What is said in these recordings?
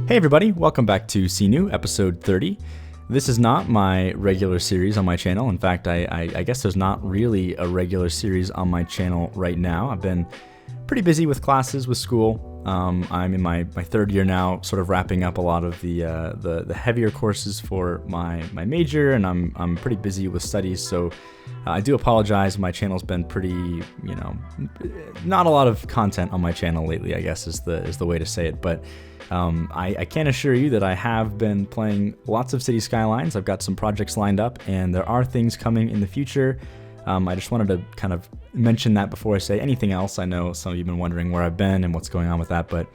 Hey everybody, welcome back to Seenu, episode 30. This is not my regular series on my channel. In fact, I guess there's not really a regular series on my channel right now. I've been pretty busy with classes, with school. I'm in my third year now, sort of wrapping up a lot of the heavier courses for my major, and I'm pretty busy with studies, so I do apologize. My channel's been pretty, not a lot of content on my channel lately, I guess is the way to say it, but I can assure you that I have been playing lots of Cities Skylines. I've got some projects lined up, and there are things coming in the future. I just wanted to kind of mention that before I say anything else. I know some of you have been wondering where I've been and what's going on with that, but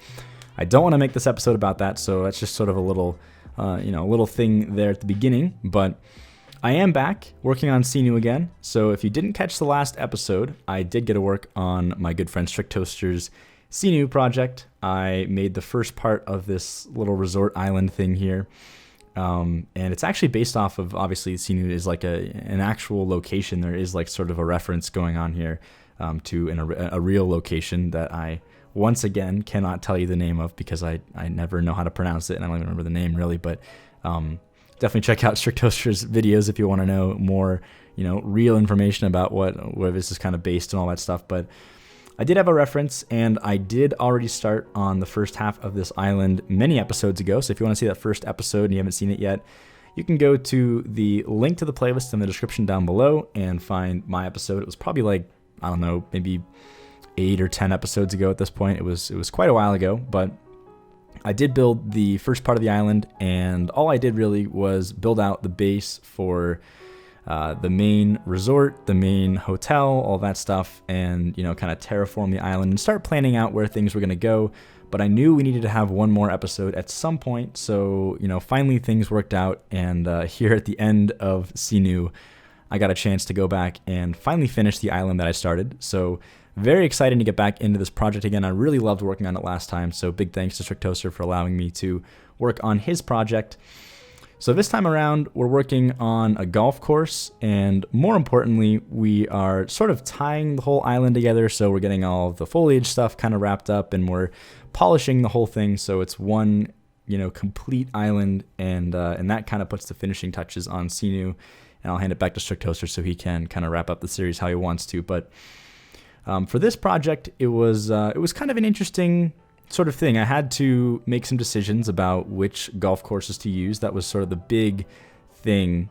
I don't want to make this episode about that, so that's just sort of a little, little thing there at the beginning. But I am back working on Seenu again, so if you didn't catch the last episode, I did get to work on my good friend Strictoaster's Seenu project. I made the first part of this little resort island thing here. And it's actually based off of, obviously, Seenu is like an actual location. There is like sort of a reference going on here to a real location that I, once again, cannot tell you the name of because I never know how to pronounce it, and I don't even remember the name really, but definitely check out Strictoaster's videos if you want to know more, real information about where this is kind of based and all that stuff. But I did have a reference, and I did already start on the first half of this island many episodes ago, so if you want to see that first episode and you haven't seen it yet, you can go to the link to the playlist in the description down below and find my episode. It was probably like, I don't know, maybe 8 or 10 episodes ago at this point. It was quite a while ago, but I did build the first part of the island, and all I did really was build out the base for the main resort, the main hotel, all that stuff, and kind of terraform the island and start planning out where things were going to go. But I knew we needed to have one more episode at some point, so finally things worked out, and here at the end of Seenu, I got a chance to go back and finally finish the island that I started. So very exciting to get back into this project again. I really loved working on it last time, so big thanks to Strictoaster for allowing me to work on his project. So this time around, we're working on a golf course, and more importantly, we are sort of tying the whole island together. So we're getting all of the foliage stuff kind of wrapped up, and we're polishing the whole thing so it's one, complete island, and that kind of puts the finishing touches on Seenu. And I'll hand it back to Strictoaster so he can kind of wrap up the series how he wants to. But for this project, it was kind of an interesting sort of thing. I had to make some decisions about which golf courses to use. That was sort of the big thing.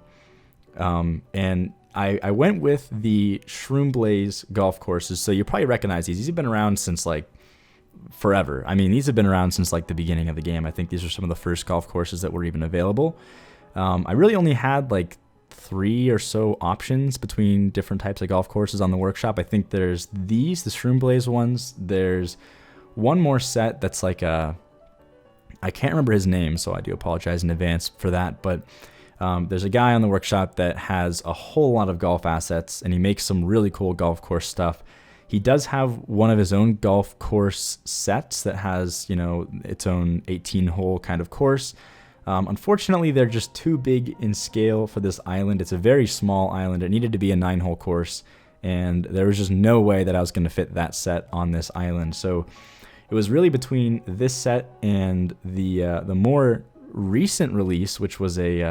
And I went with the Shroom Blaze golf courses. So you probably recognize these. These have been around since like forever. I mean, these have been around since like the beginning of the game. I think these are some of the first golf courses that were even available. I really only had like 3 or so options between different types of golf courses on the workshop. I think there's the Shroom Blaze ones. There's one more set that's like I can't remember his name, so I do apologize in advance for that, but there's a guy on the workshop that has a whole lot of golf assets, and he makes some really cool golf course stuff. He does have one of his own golf course sets that has, its own 18-hole kind of course. Unfortunately, they're just too big in scale for this island. It's a very small island. It needed to be a 9-hole course, and there was just no way that I was going to fit that set on this island. So it was really between this set and the more recent release, which was a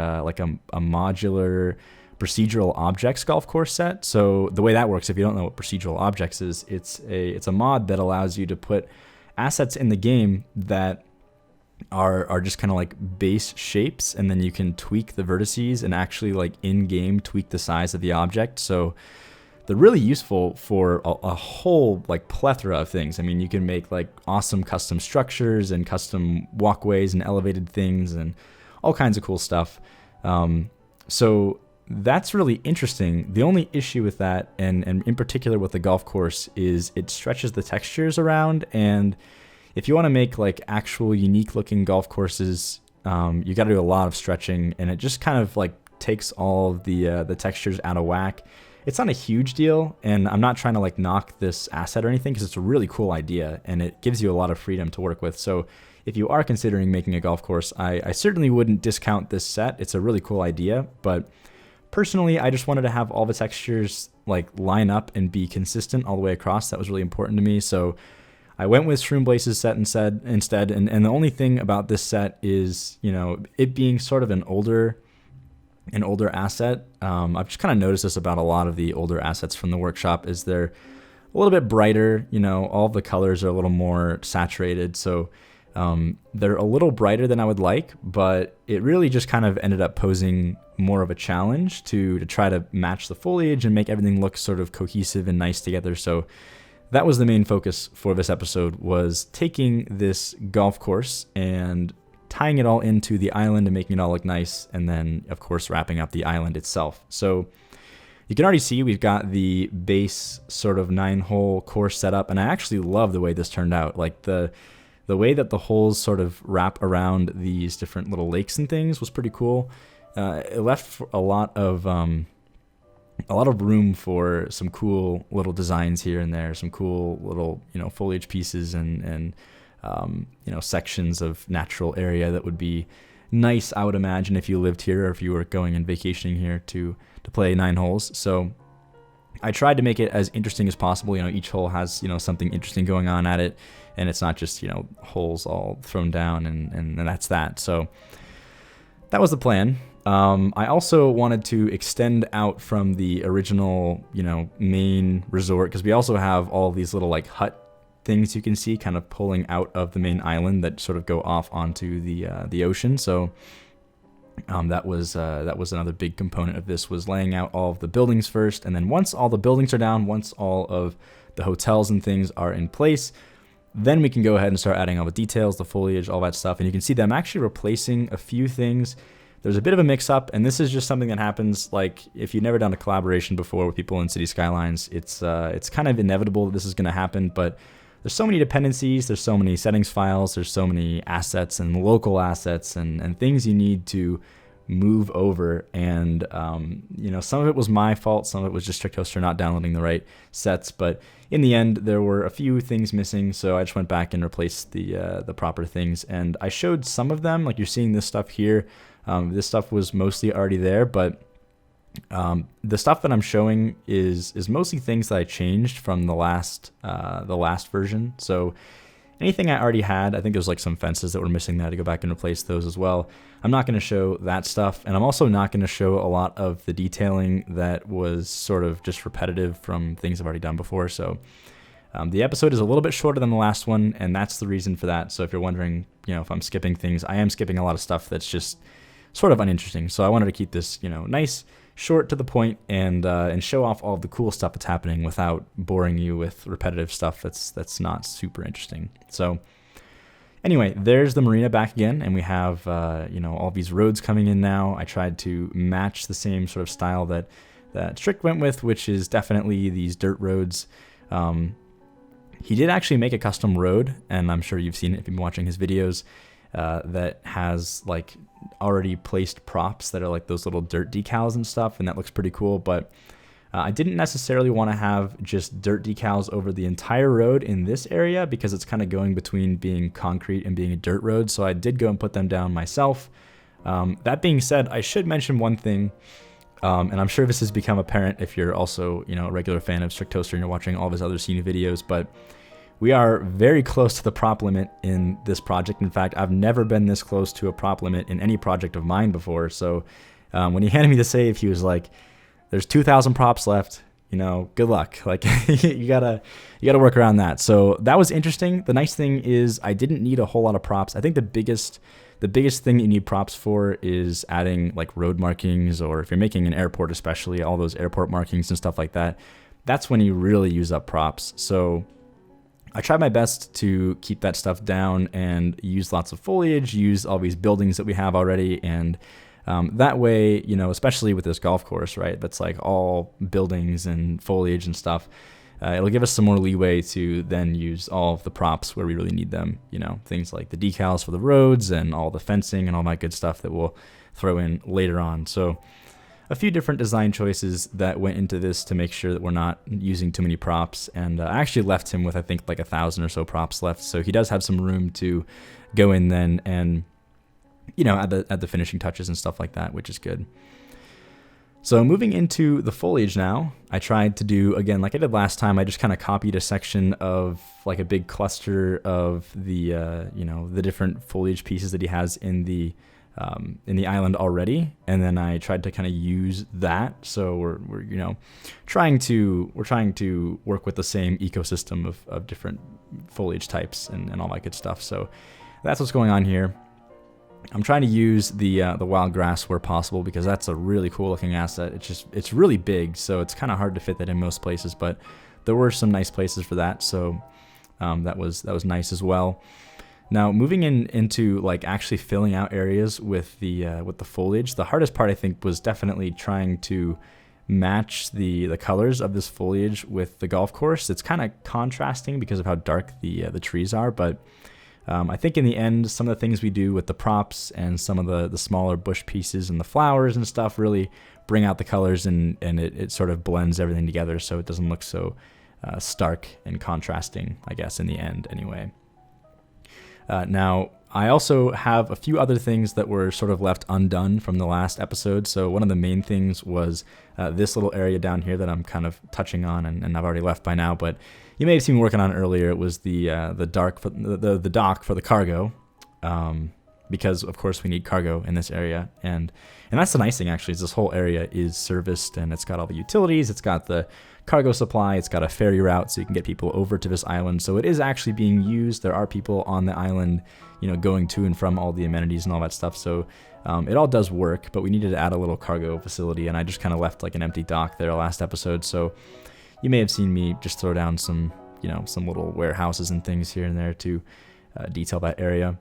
modular procedural objects golf course set. So the way that works, if you don't know what procedural objects is, it's a mod that allows you to put assets in the game that are just kind of like base shapes, and then you can tweak the vertices and actually like in-game tweak the size of the object. So they're really useful for a whole like plethora of things. I mean, you can make like awesome custom structures and custom walkways and elevated things and all kinds of cool stuff. So that's really interesting. The only issue with that, and in particular with the golf course, is it stretches the textures around. And if you want to make like actual unique looking golf courses, you got to do a lot of stretching, and it just kind of like takes all of the textures out of whack. It's not a huge deal, and I'm not trying to like knock this asset or anything, because it's a really cool idea and it gives you a lot of freedom to work with. So if you are considering making a golf course, I certainly wouldn't discount this set. It's a really cool idea, but personally, I just wanted to have all the textures like line up and be consistent all the way across. That was really important to me. So I went with Shroom Blaze's set instead, and the only thing about this set is, you know, it being sort of an older asset. I've just kind of noticed this about a lot of the older assets from the workshop, is they're a little bit brighter, you know, all the colors are a little more saturated, so they're a little brighter than I would like, but it really just kind of ended up posing more of a challenge to try to match the foliage and make everything look sort of cohesive and nice together. So that was the main focus for this episode, was taking this golf course and tying it all into the island and making it all look nice, and then of course wrapping up the island itself. So you can already see we've got the base sort of 9-hole course set up, and I actually love the way this turned out. Like the way that the holes sort of wrap around these different little lakes and things was pretty cool. It left a lot of room for some cool little designs here and there, some cool little, you know, foliage pieces and you know, sections of natural area that would be nice, I would imagine, if you lived here or if you were going and vacationing here to play 9 holes. So I tried to make it as interesting as possible. You know, each hole has, you know, something interesting going on at it, and it's not just, you know, holes all thrown down and that's that. So that was the plan. I also wanted to extend out from the original, you know, main resort, because we also have all these little like hut things you can see kind of pulling out of the main island that sort of go off onto the ocean. So that was another big component of this, was laying out all of the buildings first, and then once all the buildings are down, once all of the hotels and things are in place, then we can go ahead and start adding all the details, the foliage, all that stuff. And you can see that I'm actually replacing a few things. There's a bit of a mix-up, and this is just something that happens, like, if you've never done a collaboration before with people in Cities Skylines, it's kind of inevitable that this is going to happen, but there's so many dependencies, there's so many settings files, there's so many assets and local assets and things you need to move over, and you know, some of it was my fault, some of it was just Strictoaster not downloading the right sets, but in the end there were a few things missing, so I just went back and replaced the proper things, and I showed some of them, like you're seeing this stuff here. This stuff was mostly already there, but the stuff that I'm showing is mostly things that I changed from the last version. So anything I already had, I think there's like some fences that were missing that I had to go back and replace those as well. I'm not going to show that stuff, and I'm also not going to show a lot of the detailing that was sort of just repetitive from things I've already done before. So the episode is a little bit shorter than the last one, and that's the reason for that. So if you're wondering, you know, if I'm skipping things, I am skipping a lot of stuff that's just sort of uninteresting. So I wanted to keep this, you know, nice, short, to the point, and show off all of the cool stuff that's happening without boring you with repetitive stuff that's not super interesting. So anyway, there's the marina back again, and we have you know, all these roads coming in now. I tried to match the same sort of style that Strict went with, which is definitely these dirt roads. He did actually make a custom road, and I'm sure you've seen it if you've been watching his videos, that has like already placed props that are like those little dirt decals and stuff, and that looks pretty cool. But I didn't necessarily want to have just dirt decals over the entire road in this area, because it's kind of going between being concrete and being a dirt road, so I did go and put them down myself. That being said, I should mention one thing, and I'm sure this has become apparent if you're also, you know, a regular fan of Strictoaster and you're watching all of his other Seenu videos, but we are very close to the prop limit in this project. In fact, I've never been this close to a prop limit in any project of mine before. So when he handed me the save, he was like, there's 2,000 props left, you know, good luck. Like you gotta work around that. So that was interesting. The nice thing is I didn't need a whole lot of props. I think the biggest thing you need props for is adding like road markings, or if you're making an airport, especially all those airport markings and stuff like that, that's when you really use up props. So I tried my best to keep that stuff down and use lots of foliage, use all these buildings that we have already, and that way, you know, especially with this golf course, right, that's like all buildings and foliage and stuff, it'll give us some more leeway to then use all of the props where we really need them, you know, things like the decals for the roads and all the fencing and all that good stuff that we'll throw in later on. So a few different design choices that went into this to make sure that we're not using too many props, and I actually left him with, I think, like 1,000 or so props left, so he does have some room to go in then and, you know, add the finishing touches and stuff like that, which is good. So moving into the foliage now, I tried to do, again, like I did last time, I just kind of copied a section of like a big cluster of the, the different foliage pieces that he has in the island already. And then I tried to kind of use that. So we're trying to work with the same ecosystem of different foliage types and all that good stuff. So that's what's going on here. I'm trying to use the wild grass where possible because that's a really cool looking asset. It's really big, so it's kind of hard to fit that in most places, but there were some nice places for that, so that was nice as well. Now moving into like actually filling out areas with the foliage, the hardest part I think was definitely trying to match the colors of this foliage with the golf course. It's kind of contrasting because of how dark the trees are, but I think in the end, some of the things we do with the props and some of the smaller bush pieces and the flowers and stuff really bring out the colors, and it sort of blends everything together so it doesn't look so stark and contrasting, I guess, in the end anyway. Now, I also have a few other things that were sort of left undone from the last episode. So one of the main things was this little area down here that I'm kind of touching on, and I've already left by now, but you may have seen me working on it earlier. It was the dock for the cargo, because of course we need cargo in this area, and that's the nice thing actually, is this whole area is serviced and it's got all the utilities, it's got the cargo supply, it's got a ferry route so you can get people over to this island. So it is actually being used. There are people on the island, going to and from all the amenities and all that stuff. So it all does work, but we needed to add a little cargo facility, and I just kind of left like an empty dock there last episode. So you may have seen me just throw down some little warehouses and things here and there to detail that area.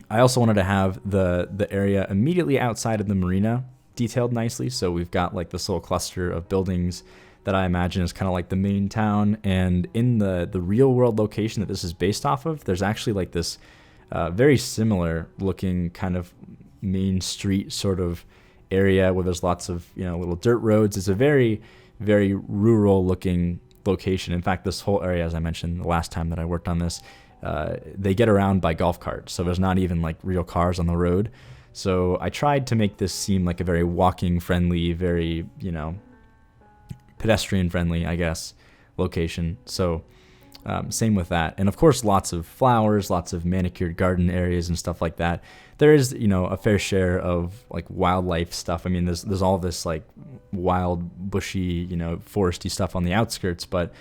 I also wanted to have the area immediately outside of the marina detailed nicely. So we've got like this little cluster of buildings that I imagine is kind of like the main town. And in the real world location that this is based off of, there's actually like this very similar looking kind of main street sort of area where there's lots of little dirt roads. It's a very, very rural looking location. In fact, this whole area, as I mentioned the last time that I worked on this, they get around by golf carts. So there's not even like real cars on the road. So I tried to make this seem like a very walking friendly, very, pedestrian friendly, I guess, location. So same with that. And of course, lots of flowers, lots of manicured garden areas and stuff like that. There is, a fair share of like wildlife stuff. I mean, there's all this like wild, bushy, foresty stuff on the outskirts. But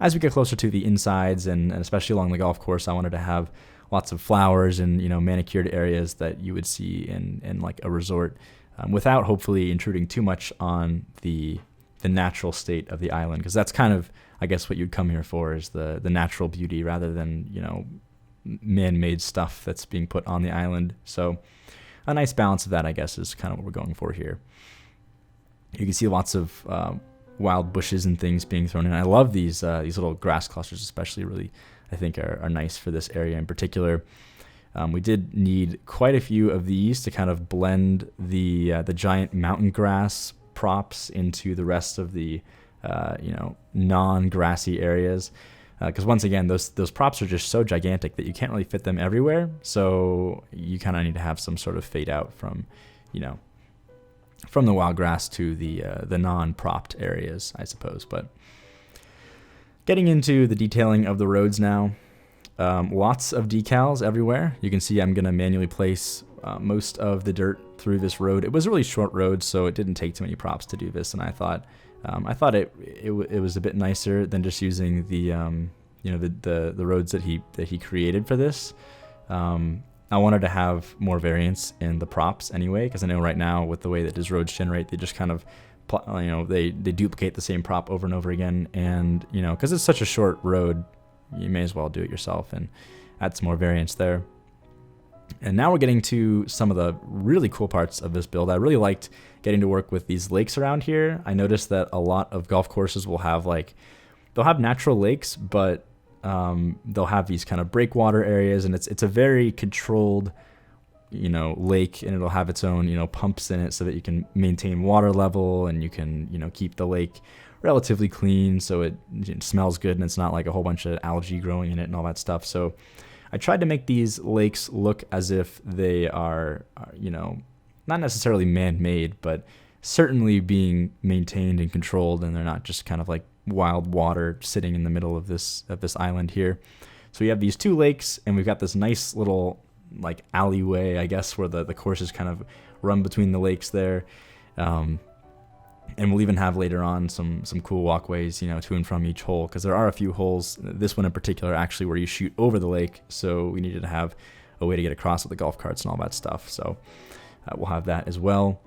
as we get closer to the insides and especially along the golf course, I wanted to have lots of flowers and, manicured areas that you would see in like a resort without hopefully intruding too much on the natural state of the island. Because that's kind of, I guess, what you'd come here for, is the natural beauty rather than, man-made stuff that's being put on the island. So a nice balance of that, I guess, is kind of what we're going for here. You can see lots of wild bushes and things being thrown in. I love these little grass clusters, especially, really, I think are nice for this area in particular. We did need quite a few of these to kind of blend the giant mountain grass props into the rest of the non-grassy areas. Because once again, those props are just so gigantic that you can't really fit them everywhere. So you kind of need to have some sort of fade out from, from the wild grass to the non-propped areas, I suppose. But getting into the detailing of the roads now, lots of decals everywhere. You can see I'm going to manually place most of the dirt through this road. It was a really short road, so it didn't take too many props to do this, and I thought it was a bit nicer than just using the roads that he created for this. I wanted to have more variance in the props anyway, because I know right now with the way that his roads generate, they just kind of they duplicate the same prop over and over again, and because it's such a short road, you may as well do it yourself and add some more variance there. And now we're getting to some of the really cool parts of this build. I really liked getting to work with these lakes around here. I noticed that a lot of golf courses will have they'll have natural lakes, but they'll have these kind of breakwater areas, and it's a very controlled, lake, and it'll have its own, pumps in it so that you can maintain water level and you can, keep the lake relatively clean so it smells good and it's not like a whole bunch of algae growing in it and all that stuff. So I tried to make these lakes look as if they are, not necessarily man-made, but certainly being maintained and controlled, and they're not just kind of like wild water sitting in the middle of this island here. So we have these 2 lakes, and we've got this nice little like alleyway, I guess, where the courses kind of run between the lakes there. And we'll even have later on some cool walkways, to and from each hole, because there are a few holes, this one in particular actually, where you shoot over the lake, so we needed to have a way to get across with the golf carts and all that stuff. So we'll have that as well.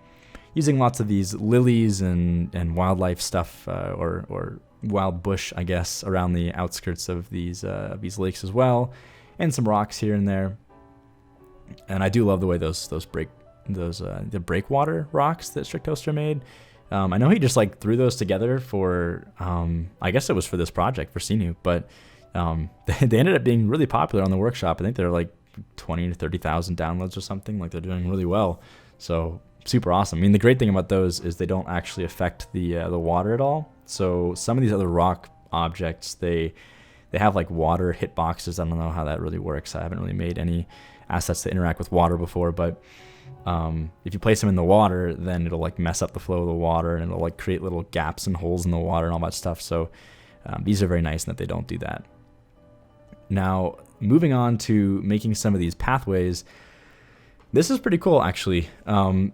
Using lots of these lilies and wildlife stuff, or wild bush, I guess, around the outskirts of these lakes as well, and some rocks here and there. And I do love the way the breakwater rocks that Strictoaster made. I know he just like threw those together for, I guess it was for this project for Seenu, but they ended up being really popular on the workshop. I think they're like 20 to 30,000 downloads or something. Like, they're doing really well. So super awesome. I mean, the great thing about those is they don't actually affect the water at all. So some of these other rock objects, they have like water hitboxes. I don't know how that really works. I haven't really made any assets that interact with water before, but if you place them in the water, then it'll like mess up the flow of the water, and it'll like create little gaps and holes in the water and all that stuff. So these are very nice in that they don't do that. Now, moving on to making some of these pathways, this is pretty cool actually.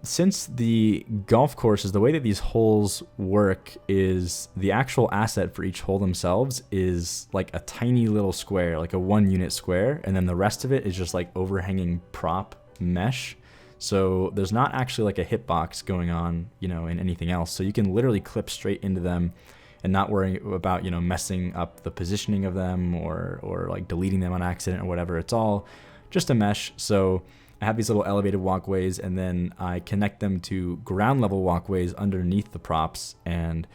Since the golf courses, the way that these holes work is the actual asset for each hole themselves is like a tiny little square, like a 1-unit square, and then the rest of it is just like overhanging prop mesh. So there's not actually like a hitbox going on, in anything else. So you can literally clip straight into them and not worry about, messing up the positioning of them or like deleting them on accident or whatever. It's all just a mesh. So I have these little elevated walkways, and then I connect them to ground level walkways underneath the props. And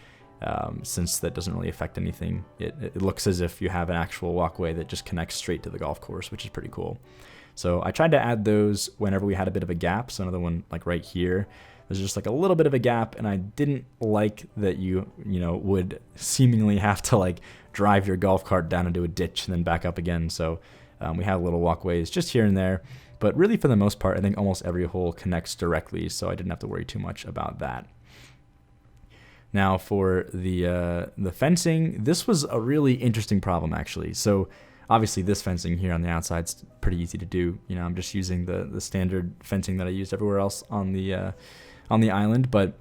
since that doesn't really affect anything, it looks as if you have an actual walkway that just connects straight to the golf course, which is pretty cool. So I tried to add those whenever we had a bit of a gap. So another one like right here, there's just like a little bit of a gap, and I didn't like that you would seemingly have to like drive your golf cart down into a ditch and then back up again. So we have little walkways just here and there, but really for the most part, I think almost every hole connects directly, so I didn't have to worry too much about that. Now for the fencing, this was a really interesting problem actually. So obviously this fencing here on the outside is pretty easy to do. I'm just using the standard fencing that I used everywhere else on the island. But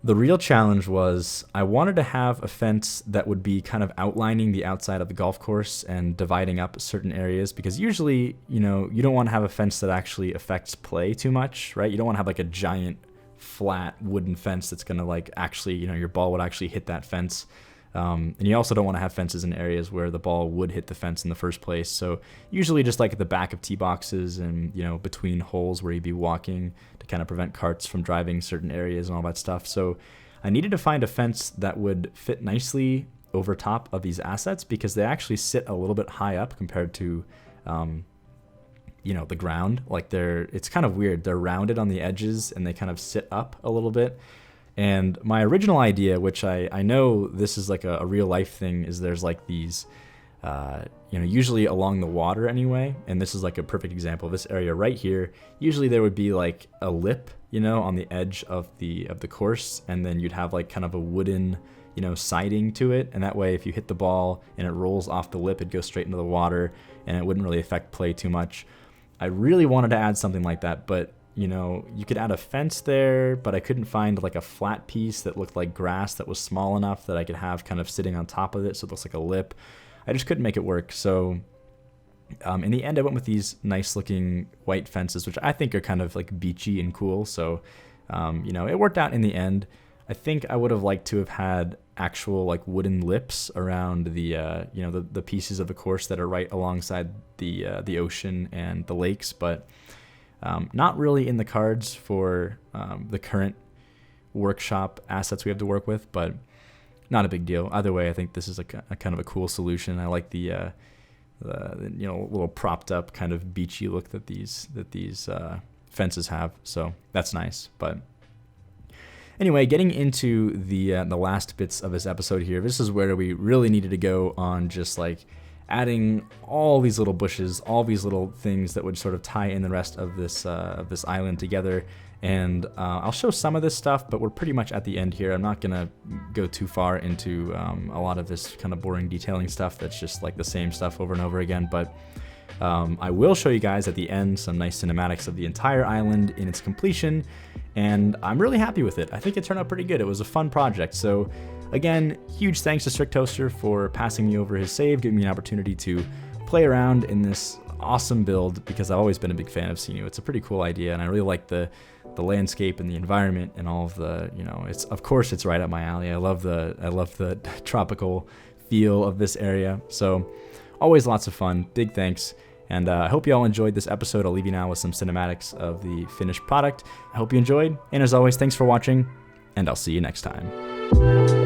the real challenge was I wanted to have a fence that would be kind of outlining the outside of the golf course and dividing up certain areas, because usually, you don't want to have a fence that actually affects play too much, right? You don't want to have like a giant flat wooden fence that's going to like actually, your ball would actually hit that fence. And you also don't want to have fences in areas where the ball would hit the fence in the first place. So usually just like at the back of tee boxes and, between holes where you'd be walking to kind of prevent carts from driving certain areas and all that stuff. So I needed to find a fence that would fit nicely over top of these assets, because they actually sit a little bit high up compared to, the ground. Like it's kind of weird. They're rounded on the edges and they kind of sit up a little bit. And my original idea, which I know this is like a real life thing, is there's like these, usually along the water anyway. And this is like a perfect example of this area right here. Usually there would be like a lip, on the edge of the course. And then you'd have like kind of a wooden, siding to it. And that way, if you hit the ball and it rolls off the lip, it goes straight into the water and it wouldn't really affect play too much. I really wanted to add something like that, but you could add a fence there, but I couldn't find like a flat piece that looked like grass that was small enough that I could have kind of sitting on top of it so it looks like a lip. I just couldn't make it work. So in the end, I went with these nice looking white fences, which I think are kind of like beachy and cool. So, it worked out in the end. I think I would have liked to have had actual like wooden lips around the pieces of the course that are right alongside the ocean and the lakes, but not really in the cards for the current workshop assets we have to work with, but not a big deal. Either way, I think this is a kind of a cool solution. I like the little propped up kind of beachy look that these fences have, so that's nice. But anyway, getting into the last bits of this episode here, this is where we really needed to go on just like adding all these little bushes, all these little things that would sort of tie in the rest of this island together. And I'll show some of this stuff, but we're pretty much at the end here. I'm not gonna go too far into a lot of this kind of boring detailing stuff that's just like the same stuff over and over again, but I will show you guys at the end some nice cinematics of the entire island in its completion, and I'm really happy with it. I think it turned out pretty good. It was a fun project. So again, huge thanks to Strictoaster for passing me over his save, giving me an opportunity to play around in this awesome build, because I've always been a big fan of Seenu. It's a pretty cool idea, and I really like the landscape and the environment and all of the, you know, it's, of course it's right up my alley. I love the tropical feel of this area. So always lots of fun. Big thanks. And I hope you all enjoyed this episode. I'll leave you now with some cinematics of the finished product. I hope you enjoyed. And as always, thanks for watching, and I'll see you next time.